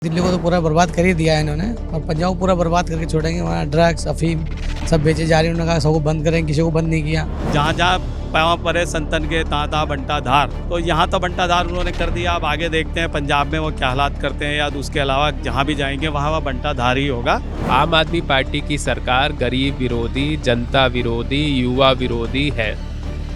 दिल्ली को तो पूरा बर्बाद कर ही दिया है इन्होंने और पंजाब को पूरा बर्बाद करके छोड़ेंगे। वहाँ ड्रग्स अफीम सब बेचे जा रही है। उन्होंने कहा सबको बंद करें, किसी को बंद नहीं किया। जहाँ जहाँ पाँव पड़े संतन के तहाँ तहाँ बंटा धार, तो यहाँ तो बंटा धार उन्होंने कर दिया। अब आगे देखते हैं पंजाब में वो क्या हालात करते हैं, या उसके अलावा जहाँ भी जाएंगे वहाँ वह बंटा धार ही होगा। आम आदमी पार्टी की सरकार गरीब विरोधी, जनता विरोधी, युवा विरोधी है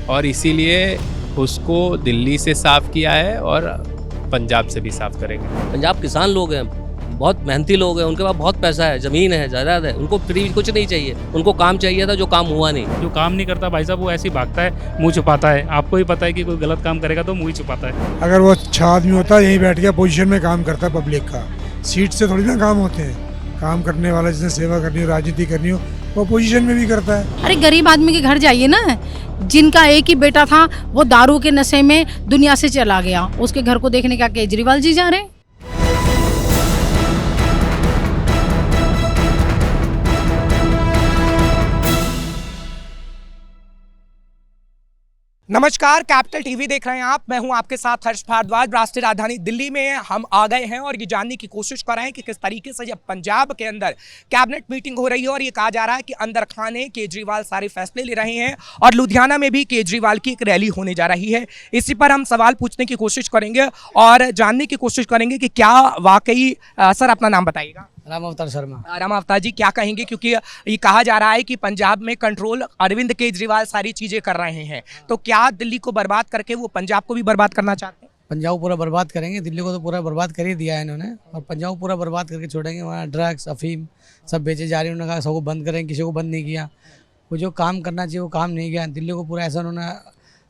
और इसीलिए उसको दिल्ली से साफ किया है और पंजाब से भी साफ करेंगे। पंजाब किसान लोग हैं, बहुत मेहनती लोग हैं, उनके पास बहुत पैसा है, ज़मीन है, जायदाद है, उनको फ्री कुछ नहीं चाहिए। उनको काम चाहिए था, जो काम हुआ नहीं। जो काम नहीं करता भाई साहब वो ऐसे ही भागता है, मुंह छुपाता है। आपको ही पता है कि कोई गलत काम करेगा तो मुंह ही छुपाता है। अगर वो अच्छा आदमी होता यहीं बैठ के पोजीशन में काम करता है पब्लिक का, सीट से थोड़ी ना काम होते हैं। काम करने वाला जिसने सेवा करनी हो, राजनीति करनी हो, वो पोजीशन में भी करता है। अरे गरीब आदमी के घर जाइए ना, जिनका एक ही बेटा था वो दारू के नशे में दुनिया से चला गया, उसके घर को देखने का केजरीवाल जी जा रहे हैं। नमस्कार, कैपिटल टीवी देख रहे हैं आप। मैं हूं आपके साथ हर्ष भारद्वाज। राष्ट्रीय राजधानी दिल्ली में हम आ गए हैं और ये जानने की कोशिश कर रहे हैं कि किस तरीके से जब पंजाब के अंदर कैबिनेट मीटिंग हो रही है और ये कहा जा रहा है कि अंदर खाने केजरीवाल सारे फैसले ले रहे हैं और लुधियाना में भी केजरीवाल की एक रैली होने जा रही है। इसी पर हम सवाल पूछने की कोशिश करेंगे और जानने की कोशिश करेंगे कि क्या वाकई सर अपना नाम बताइएगा। राम अवतार शर्मा। राम अवतार जी, क्या कहेंगे, क्योंकि ये कहा जा रहा है कि पंजाब में कंट्रोल अरविंद केजरीवाल सारी चीजें कर रहे हैं, तो क्या दिल्ली को बर्बाद करके वो पंजाब को भी बर्बाद करना चाहते हैं? पंजाब को पूरा बर्बाद करेंगे। दिल्ली को तो पूरा बर्बाद कर ही दिया है इन्होंने और पंजाब को पूरा बर्बाद करके छोड़ेंगे। वहाँ ड्रग्स अफीम सब बेचे जा रही है। उन्होंने कहा सबको बंद करें, किसी को बंद नहीं किया। वो जो काम करना चाहिए वो काम नहीं किया। दिल्ली को पूरा ऐसा उन्होंने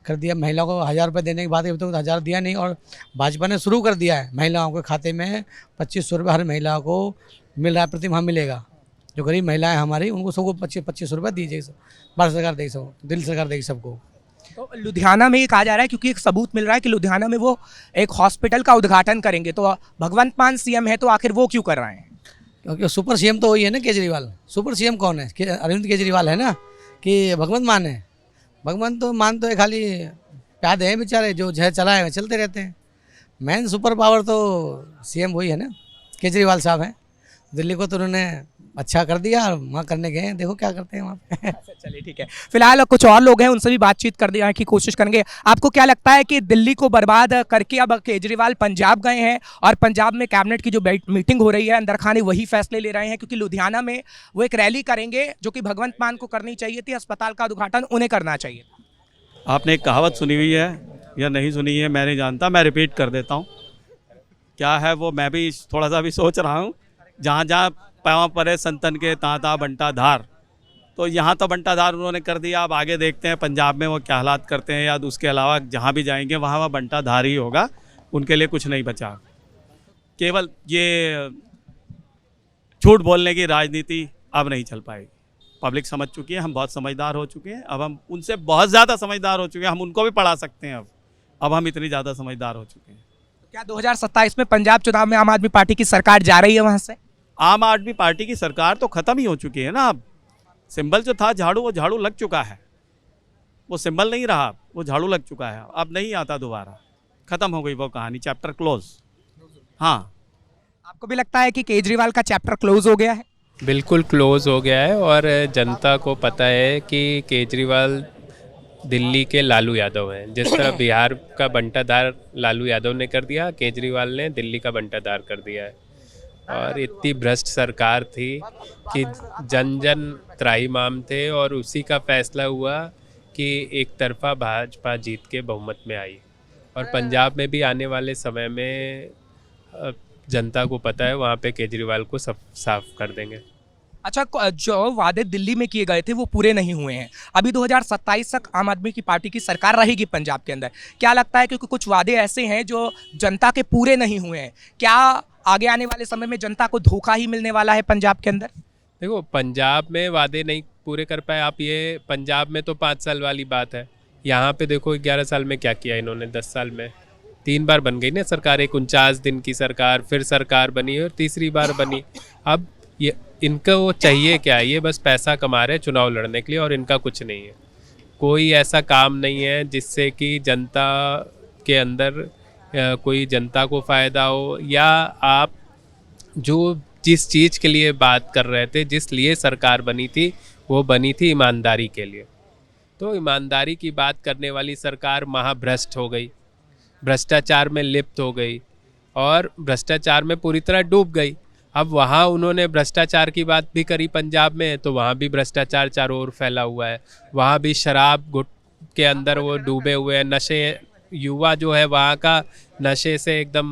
कर दिया। महिलाओं को 1000 रुपये देने के बाद अभी तक 1000 दिया नहीं और भाजपा ने शुरू कर दिया है महिलाओं के खाते में 2500 रुपये हर महिला को मिल रहा है, प्रति माह मिलेगा। जो गरीब महिलाएं हमारी उनको सबको 2500 रुपये दीजिए। भारत सरकार देगी सबको, दिल्ली सरकार देगी सबको। तो लुधियाना में ये कहा जा रहा है, क्योंकि एक सबूत मिल रहा है कि लुधियाना में वो एक हॉस्पिटल का उद्घाटन करेंगे, तो भगवंत मान सीएम है तो आखिर वो क्यों कर रहे हैं? क्योंकि सुपर सीएम तो वही है ना केजरीवाल। सुपर सीएम कौन है? अरविंद केजरीवाल है ना, कि भगवंत मान है? भगवंत तो मान तो खाली प्यादे हैं बेचारे, जो जहर चलाए हुए चलते रहते हैं। मेन सुपर पावर तो सीएम वही है ना, केजरीवाल साहब हैं। दिल्ली को तो उन्होंने अच्छा कर दिया और वहाँ करने गए हैं, देखो क्या करते हैं वहाँ पे। चलिए ठीक है, फिलहाल कुछ और लोग हैं, उनसे भी बातचीत कर देने की कोशिश करेंगे। आपको क्या लगता है कि दिल्ली को बर्बाद करके अब केजरीवाल पंजाब गए हैं और पंजाब में कैबिनेट की जो मीटिंग हो रही है अंदर खाने वही फैसले ले रहे हैं, क्योंकि लुधियाना में वो एक रैली करेंगे जो कि भगवंत मान को करनी चाहिए थी, अस्पताल का उद्घाटन उन्हें करना चाहिए। आपने एक कहावत सुनी हुई है या नहीं सुनी है मैं नहीं जानता, मैं रिपीट कर देता हूँ। क्या है वो, मैं भी थोड़ा सा भी सोच रहा हूँ। जहाँ जहाँ पाँव पड़े संतन के तहाँ तहाँ बंटा धार, तो यहाँ तो बंटा धार उन्होंने कर दिया। अब आगे देखते हैं पंजाब में वो क्या हालात करते हैं, या उसके अलावा जहाँ भी जाएंगे वहाँ वह बंटा धार ही होगा। उनके लिए कुछ नहीं बचा। केवल ये झूठ बोलने की राजनीति अब नहीं चल पाएगी। पब्लिक समझ चुकी है, हम बहुत समझदार हो चुके हैं। अब हम उनसे बहुत ज़्यादा समझदार हो चुके हैं, हम उनको भी पढ़ा सकते हैं। अब हम इतनी ज़्यादा समझदार हो चुके हैं। क्या 2027 में पंजाब चुनाव में आम आदमी पार्टी की सरकार जा रही है वहाँ से? आम आदमी पार्टी की सरकार तो ख़त्म ही हो चुकी है ना। अब सिंबल जो था झाड़ू, वो झाड़ू लग चुका है। वो सिंबल नहीं रहा, वो झाड़ू लग चुका है, अब नहीं आता दोबारा। ख़त्म हो गई वो कहानी, चैप्टर क्लोज। हाँ, आपको भी लगता है कि केजरीवाल का चैप्टर क्लोज हो गया है? बिल्कुल क्लोज हो गया है और जनता को पता है कि केजरीवाल दिल्ली के लालू यादव हैं। जिस तरह बिहार का बंटाधार लालू यादव ने कर दिया, केजरीवाल ने दिल्ली का बंटाधार कर दिया है। और इतनी भ्रष्ट सरकार थी कि जन जन त्राहिमाम थे और उसी का फैसला हुआ कि एक तरफा भाजपा जीत के बहुमत में आई। और पंजाब में भी आने वाले समय में जनता को पता है वहाँ पे केजरीवाल को सब साफ कर देंगे। अच्छा, जो वादे दिल्ली में किए गए थे वो पूरे नहीं हुए हैं। अभी 2027 तक आम आदमी की पार्टी की सरकार रहेगी पंजाब के अंदर। क्या लगता है, क्योंकि कुछ वादे ऐसे हैं जो जनता के पूरे नहीं हुए हैं, क्या आगे आने वाले समय में जनता को धोखा ही मिलने वाला है पंजाब के अंदर? देखो, पंजाब में वादे नहीं पूरे कर पाए आप, ये पंजाब में तो 5 साल वाली बात है। यहाँ पे देखो 11 साल में क्या किया इन्होंने। 10 साल में 3 बार बन गई ना सरकार। एक 49 दिन की सरकार, फिर सरकार बनी और तीसरी बार बनी। अब ये इनको चाहिए क्या? ये बस पैसा कमा रहे चुनाव लड़ने के लिए, और इनका कुछ नहीं है। कोई ऐसा काम नहीं है जिससे कि जनता के अंदर कोई जनता को फ़ायदा हो, या आप जो जिस चीज़ के लिए बात कर रहे थे, जिस लिए सरकार बनी थी, वो बनी थी ईमानदारी के लिए। तो ईमानदारी की बात करने वाली सरकार महाभ्रष्ट हो गई, भ्रष्टाचार में लिप्त हो गई और भ्रष्टाचार में पूरी तरह डूब गई। अब वहाँ उन्होंने भ्रष्टाचार की बात भी करी पंजाब में, तो वहाँ भी भ्रष्टाचार चारों ओर फैला हुआ है। वहाँ भी शराब गुट के अंदर वो डूबे हुए हैं, नशे, युवा जो है वहाँ का नशे से एकदम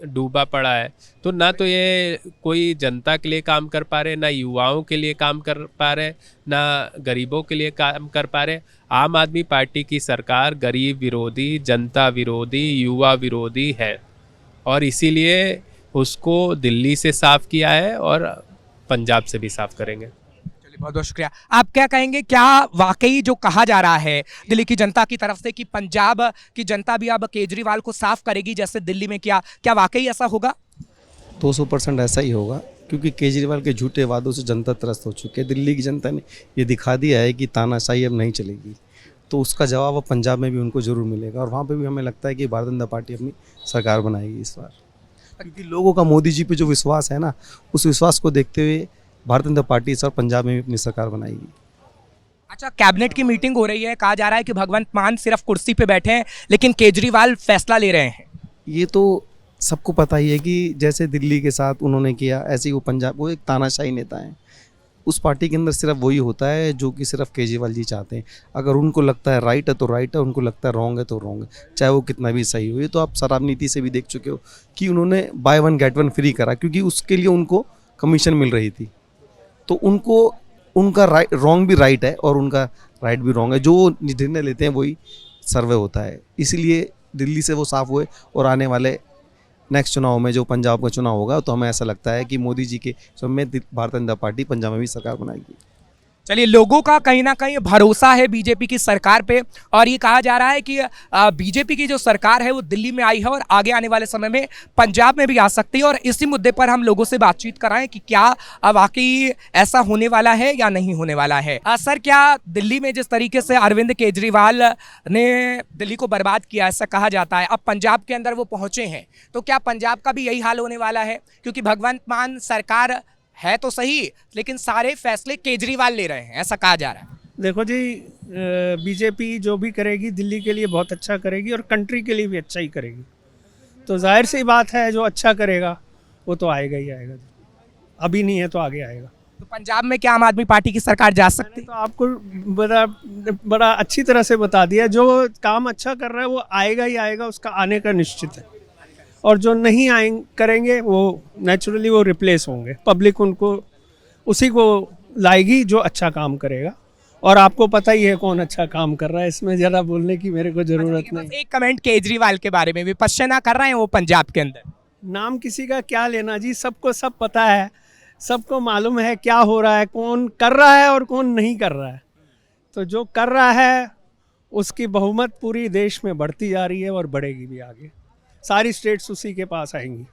डूबा पड़ा है। तो ना तो ये कोई जनता के लिए काम कर पा रहे, ना युवाओं के लिए काम कर पा रहे, ना गरीबों के लिए काम कर पा रहे। आम आदमी पार्टी की सरकार गरीब विरोधी, जनता विरोधी, युवा विरोधी है और इसीलिए उसको दिल्ली से साफ किया है और पंजाब से भी साफ करेंगे। चलिए, बहुत बहुत शुक्रिया। आप क्या कहेंगे, क्या वाकई जो कहा जा रहा है दिल्ली की जनता की तरफ से कि पंजाब की जनता भी अब केजरीवाल को साफ करेगी जैसे दिल्ली में किया, क्या वाकई ऐसा होगा? 200% ऐसा ही होगा, क्योंकि केजरीवाल के झूठे वादों से जनता त्रस्त हो चुकी है। दिल्ली की जनता ने ये दिखा दिया है कि तानाशाही अब नहीं चलेगी, तो उसका जवाब अब पंजाब में भी उनको ज़रूर मिलेगा और वहाँ पे भी हमें लगता है कि भारतीय जनता पार्टी अपनी सरकार बनाएगी इस बार, क्योंकि लोगों का मोदी जी पे जो विश्वास है ना, उस विश्वास को देखते हुए भारतीय जनता पार्टी इस बार पंजाब में भी अपनी सरकार बनाएगी। अच्छा, कैबिनेट की मीटिंग हो रही है, कहा जा रहा है कि भगवंत मान सिर्फ कुर्सी पे बैठे हैं लेकिन केजरीवाल फैसला ले रहे हैं। ये तो सबको पता ही है कि जैसे दिल्ली के साथ उन्होंने किया, ऐसे ही वो पंजाब, वो एक तानाशाही नेता है। उस पार्टी के अंदर सिर्फ वही होता है जो कि सिर्फ केजरीवाल जी चाहते हैं। अगर उनको लगता है राइट है तो राइट है, उनको लगता है रॉन्ग है तो रॉन्ग है, चाहे वो कितना भी सही हो। ये तो आप शराब नीति से भी देख चुके हो कि उन्होंने by one get one free करा, क्योंकि उसके लिए उनको कमीशन मिल रही थी। तो उनको उनका राइट, रॉन्ग भी राइट है और उनका राइट भी रॉन्ग है। जो निर्णय लेते हैं वही सर्वे होता है, इसीलिए दिल्ली से वो साफ हुए और आने वाले नेक्स्ट चुनाव में जो पंजाब का चुनाव होगा, तो हमें ऐसा लगता है कि मोदी जी के सब में भारतीय जनता पार्टी पंजाब में भी सरकार बनाएगी। चलिए, लोगों का कहीं ना कहीं भरोसा है बीजेपी की सरकार पे और ये कहा जा रहा है कि बीजेपी की जो सरकार है वो दिल्ली में आई है और आगे आने वाले समय में पंजाब में भी आ सकती है। और इसी मुद्दे पर हम लोगों से बातचीत कराएं कि क्या वाकई ऐसा होने वाला है या नहीं होने वाला है। सर, क्या दिल्ली में जिस तरीके से अरविंद केजरीवाल ने दिल्ली को बर्बाद किया, ऐसा कहा जाता है, अब पंजाब के अंदर वो पहुंचे हैं, तो क्या पंजाब का भी यही हाल होने वाला है? क्योंकि भगवंत मान सरकार है तो सही, लेकिन सारे फैसले केजरीवाल ले रहे हैं, ऐसा कहा जा रहा है। देखो जी, बीजेपी जो भी करेगी दिल्ली के लिए बहुत अच्छा करेगी और कंट्री के लिए भी अच्छा ही करेगी। तो जाहिर सी बात है, जो अच्छा करेगा वो तो आएगा ही आएगा। अभी नहीं है तो आगे आएगा। तो पंजाब में क्या आम आदमी पार्टी की सरकार जा सकती है? तो आपको बड़ा अच्छी तरह से बता दिया, जो काम अच्छा कर रहा है वो आएगा ही आएगा, उसका आने का निश्चित है। और जो नहीं करेंगे वो नेचुरली वो रिप्लेस होंगे। पब्लिक उनको उसी को लाएगी जो अच्छा काम करेगा। और आपको पता ही है कौन अच्छा काम कर रहा है, इसमें ज़्यादा बोलने की मेरे को ज़रूरत नहीं। एक कमेंट केजरीवाल के बारे में, विपश्यना कर रहे हैं वो पंजाब के अंदर। नाम किसी का क्या लेना जी, सबको सब पता है, सबको मालूम है क्या हो रहा है, कौन कर रहा है और कौन नहीं कर रहा है। तो जो कर रहा है उसकी बहुमत पूरी देश में बढ़ती जा रही है और बढ़ेगी भी आगे। सारी स्टेट्स उसी के पास आएंगी।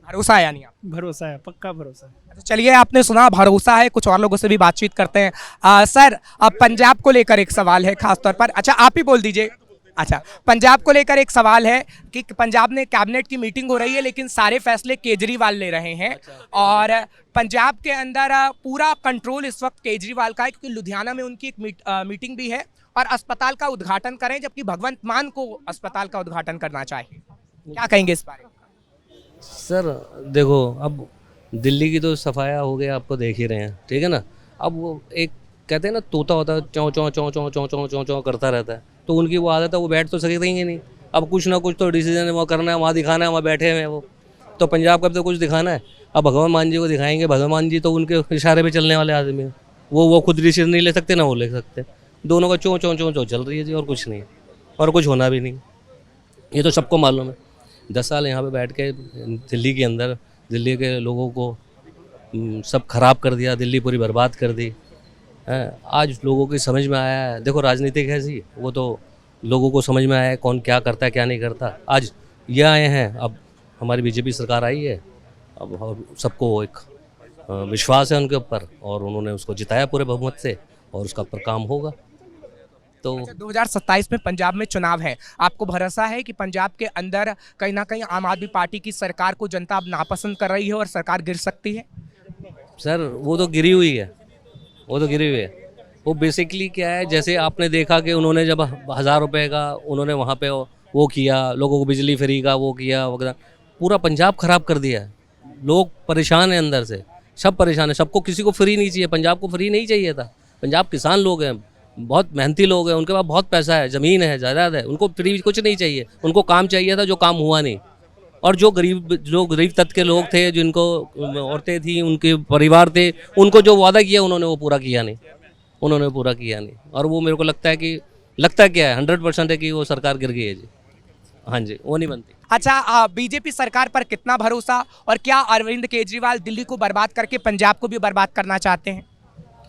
भरोसा है यानी आप? भरोसा है, पक्का भरोसा है। अच्छा, चलिए, आपने सुना भरोसा है, कुछ और लोगों से भी बातचीत करते हैं। सर, अब पंजाब को लेकर एक सवाल है खास तौर पर। अच्छा, आप ही बोल दीजिए। अच्छा, पंजाब को लेकर एक सवाल है कि पंजाब में कैबिनेट की मीटिंग हो रही है लेकिन सारे फैसले केजरीवाल ले रहे हैं और पंजाब के अंदर पूरा कंट्रोल इस वक्त केजरीवाल का है, क्योंकि लुधियाना में उनकी एक मीटिंग भी है और अस्पताल का उद्घाटन करें, जबकि भगवंत मान को अस्पताल का उद्घाटन करना चाहिए। क्या कहेंगे इस बारे में? सर देखो, अब दिल्ली की तो सफाया हो गया, आपको देख ही रहे हैं, ठीक है ना। अब वो एक कहते हैं ना, तोता होता है, चौं चौं चौं चौं चौं चौं चौं चौं करता रहता है, तो उनकी वो आदत है, वो बैठ तो सकते ही नहीं। अब कुछ ना कुछ तो डिसीजन वहाँ करना है, वहाँ दिखाना है, वहाँ बैठे हुए हैं वो। तो पंजाब का भी तो कुछ दिखाना है। अब भगवान मान जी को दिखाएंगे, भगवान मान जी तो उनके इशारे पे चलने वाले आदमी हैं, वो खुद डिसीजन नहीं ले सकते ना वो ले सकते। दोनों का चौं चौं चौं चौं चल रही है जी, और कुछ नहीं, और कुछ होना भी नहीं। ये तो सबको मालूम है। 10 साल यहाँ पे बैठ के दिल्ली के अंदर दिल्ली के लोगों को सब खराब कर दिया, दिल्ली पूरी बर्बाद कर दी है। आज लोगों की समझ में आया है, देखो राजनीति कैसी, वो तो लोगों को समझ में आया है कौन क्या करता है क्या नहीं करता। आज ये आए हैं, अब हमारी बीजेपी सरकार आई है, अब सबको एक विश्वास है उनके ऊपर और उन्होंने उसको जिताया पूरे बहुमत से और उसका पर काम होगा। तो 2027 में पंजाब में चुनाव है, आपको भरोसा है कि पंजाब के अंदर कहीं ना कहीं आम आदमी पार्टी की सरकार को जनता अब नापसंद कर रही है और सरकार गिर सकती है? सर वो तो गिरी हुई है, वो तो गिरी हुई है। वो बेसिकली क्या है, जैसे आपने देखा कि उन्होंने जब 1000 रुपये का उन्होंने वहाँ पे वो किया, लोगों को बिजली फ्री का वो किया वगैरह, पूरा पंजाब ख़राब कर दिया है। लोग परेशान हैं अंदर से, सब परेशान है, सबको किसी को फ्री नहीं चाहिए, पंजाब को फ्री नहीं चाहिए था। पंजाब किसान लोग हैं, बहुत मेहनती लोग हैं, उनके पास बहुत पैसा है, ज़मीन है, जायदाद है, उनको फ्री कुछ नहीं चाहिए, उनको काम चाहिए था जो काम हुआ नहीं। और जो गरीब तबके के लोग थे, जिनको औरतें थी, उनके परिवार थे, उनको जो वादा किया उन्होंने वो पूरा किया नहीं, उन्होंने पूरा किया नहीं। और वो मेरे को लगता है कि क्या है 100% है कि वो सरकार गिर गई है जी। हाँ जी, वो नहीं बनती। अच्छा, बीजेपी सरकार पर कितना भरोसा, और क्या अरविंद केजरीवाल दिल्ली को बर्बाद करके पंजाब को भी बर्बाद करना चाहते हैं?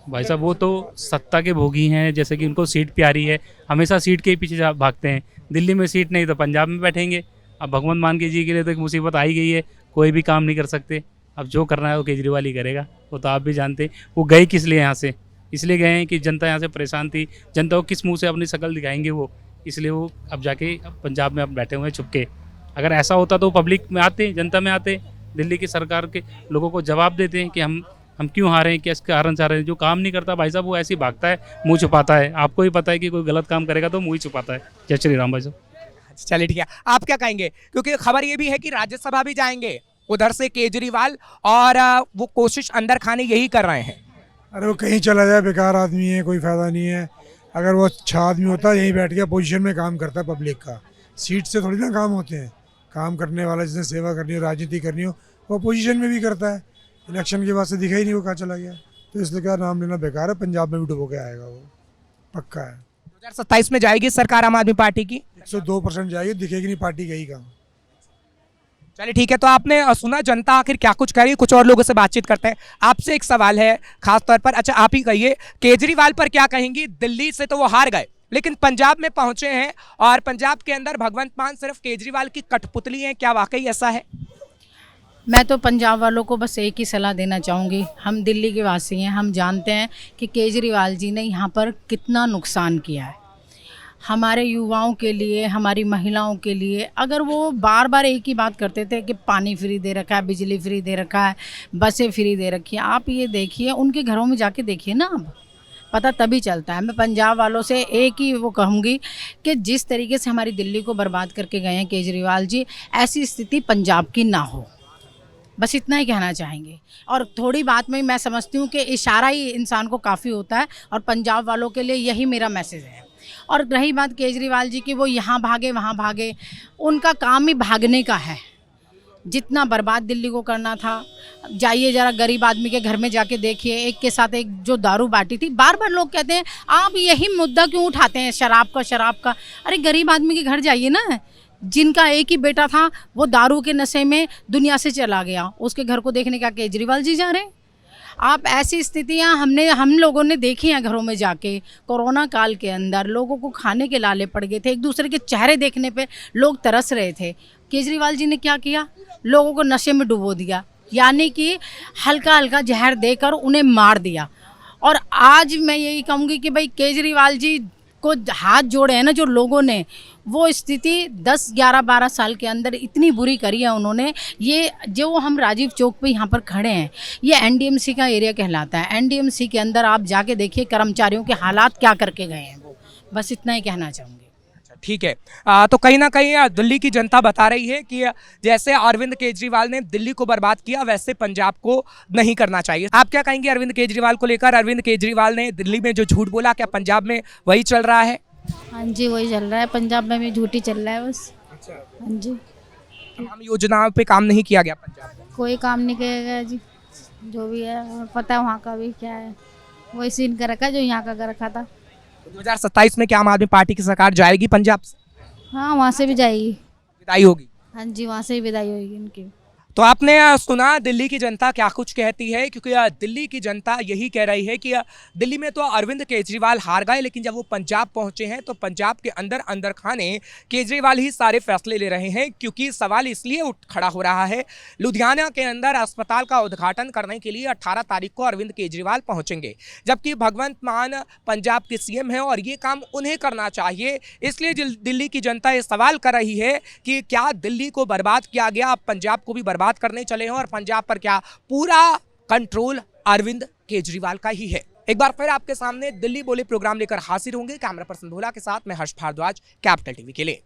भाई साहब वो तो सत्ता के भोगी हैं, जैसे कि उनको सीट प्यारी है, हमेशा सीट के ही पीछे भागते हैं। दिल्ली में सीट नहीं तो पंजाब में बैठेंगे। अब भगवंत मान के जी के लिए तो एक मुसीबत आई गई है, कोई भी काम नहीं कर सकते। अब जो करना है वो केजरीवाल ही करेगा, वो तो आप भी जानते हैं। वो गए किस लिए यहाँ से? इसलिए गए हैं कि जनता यहाँ से परेशान थी, जनता को किस मुंह से अपनी शक्ल दिखाएंगे वो, इसलिए वो अब जाके पंजाब में अब बैठे हुए हैं छुपके। अगर ऐसा होता तो पब्लिक में आते, जनता में आते, दिल्ली की सरकार के लोगों को जवाब देते हैं कि हम क्यों हारे हैं, किस कारण से हारे हैं। जो काम नहीं करता भाई साहब वो ऐसे ही भागता है, मुंह छुपाता है। आपको ही पता है कि कोई गलत काम करेगा तो मुंह ही छुपाता है। जय श्री राम भाई साहब। चलिए ठीक है, आप क्या कहेंगे? क्योंकि खबर ये भी है कि राज्यसभा भी जाएंगे उधर से केजरीवाल, और वो कोशिश अंदर खाने यही कर रहे हैं। अरे वो कहीं चला जाए, बेकार आदमी है, कोई फ़ायदा नहीं है। अगर वो अच्छा आदमी होता यहीं बैठ के पोजीशन में काम करता है पब्लिक का। सीट से थोड़ी ना काम होते हैं। काम करने वाला जिसने सेवा करनी हो, राजनीति करनी हो, वो पोजीशन में भी करता है। इलेक्शन के बाद से दिखा ही नहीं वो कहाँ चला गया। तो इसलिए क्या नाम लेना बेकार है। पंजाब में भी डुबो के आएगा वो, पक्का है। 2027 में जाएगी सरकार आम आदमी पार्टी की? 102% जाएगी, दिखेगी नहीं पार्टी गई कहाँ। चलिए ठीक है, तो आपने सुना जनता आखिर क्या कुछ कह रही है। कुछ और लोगों से बातचीत करते हैं। आपसे एक सवाल है खास तौर पर, अच्छा आप ही कहिए, केजरीवाल पर क्या कहेंगी? दिल्ली से तो वो हार गए, लेकिन पंजाब में पहुंचे हैं, और पंजाब के अंदर भगवंत मान सिर्फ केजरीवाल की कठपुतली है, क्या वाकई ऐसा है? मैं तो पंजाब वालों को बस एक ही सलाह देना चाहूँगी। हम दिल्ली के वासी हैं, हम जानते हैं कि केजरीवाल जी ने यहाँ पर कितना नुकसान किया है हमारे युवाओं के लिए, हमारी महिलाओं के लिए। अगर वो बार बार एक ही बात करते थे कि पानी फ्री दे रखा है, बिजली फ्री दे रखा है, बसें फ्री दे रखी है, आप ये देखिए उनके घरों में जाके देखिए ना, अब पता तभी चलता है। मैं पंजाब वालों से एक ही वो कहूँगी कि जिस तरीके से हमारी दिल्ली को बर्बाद करके गए हैं केजरीवाल जी, ऐसी स्थिति पंजाब की ना हो, बस इतना ही कहना चाहेंगे। और थोड़ी बात में मैं समझती हूँ कि इशारा ही इंसान को काफ़ी होता है, और पंजाब वालों के लिए यही मेरा मैसेज है। और रही बात केजरीवाल जी की, वो यहाँ भागे वहाँ भागे, उनका काम ही भागने का है। जितना बर्बाद दिल्ली को करना था, जाइए ज़रा गरीब आदमी के घर में जाके देखिए, एक के साथ एक जो दारू बांटी थी। बार बार लोग कहते हैं आप यही मुद्दा क्यों उठाते हैं, शराब का। अरे गरीब आदमी के घर जाइए ना, जिनका एक ही बेटा था वो दारू के नशे में दुनिया से चला गया, उसके घर को देखने का केजरीवाल जी जा रहे हैं। आप ऐसी स्थितियां हम लोगों ने देखी हैं घरों में जाके। कोरोना काल के अंदर लोगों को खाने के लाले पड़ गए थे, एक दूसरे के चेहरे देखने पे लोग तरस रहे थे। केजरीवाल जी ने क्या किया? लोगों को नशे में डुबो दिया, यानी कि हल्का हल्का जहर देकर उन्हें मार दिया। और आज मैं यही कहूँगी कि भाई केजरीवाल जी को हाथ जोड़े हैं ना जो लोगों ने, वो स्थिति 10, 11, 12 साल के अंदर इतनी बुरी करी है उन्होंने। ये जो हम राजीव चौक पे यहाँ पर खड़े हैं, ये एनडीएमसी का एरिया कहलाता है। एनडीएमसी के अंदर आप जाके देखिए कर्मचारियों के हालात क्या करके गए हैं वो, बस इतना ही कहना चाहूँगी। ठीक है, तो कहीं ना कहीं दिल्ली की जनता बता रही है कि जैसे अरविंद केजरीवाल ने दिल्ली को बर्बाद किया, वैसे पंजाब को नहीं करना चाहिए। आप क्या कहेंगे अरविंद केजरीवाल को लेकर? अरविंद केजरीवाल ने दिल्ली में जो झूठ बोला, क्या पंजाब में वही चल रहा है? हाँ जी, वही चल रहा है, पंजाब में भी झूठी चल रहा है बस। हाँ जी, तमाम योजनाओं पे काम नहीं किया गया पंजाब में? कोई काम नहीं किया गया जी, जो भी है और पता है वहाँ का भी क्या है, वही सीन कर रखा है जो यहाँ का कर रखा था। 2027 में क्या आम आदमी पार्टी की सरकार जाएगी पंजाब से? हाँ, वहाँ से भी जाएगी, विदाई होगी। हाँ जी, वहाँ से भी विदाई होगी इनकी। तो आपने सुना दिल्ली की जनता क्या कुछ कहती है, क्योंकि दिल्ली की जनता यही कह रही है कि दिल्ली में तो अरविंद केजरीवाल हार गए, लेकिन जब वो पंजाब पहुंचे हैं तो पंजाब के अंदर अंदर खाने केजरीवाल ही सारे फैसले ले रहे हैं। क्योंकि सवाल इसलिए उठ खड़ा हो रहा है, लुधियाना के अंदर अस्पताल का उद्घाटन करने के लिए 18 तारीख को अरविंद केजरीवाल पहुंचेंगे, जबकि भगवंत मान पंजाब के सीएम हैं और ये काम उन्हें करना चाहिए। इसलिए दिल्ली की जनता ये सवाल कर रही है कि क्या दिल्ली को बर्बाद किया गया, अब पंजाब को भी बर्बाद करने चले हैं और पंजाब पर क्या पूरा कंट्रोल अरविंद केजरीवाल का ही है। एक बार फिर आपके सामने दिल्ली बोले प्रोग्राम लेकर हाजिर होंगे। कैमरा पर्सन भोला के साथ मैं हर्ष भारद्वाज, कैपिटल टीवी के लिए।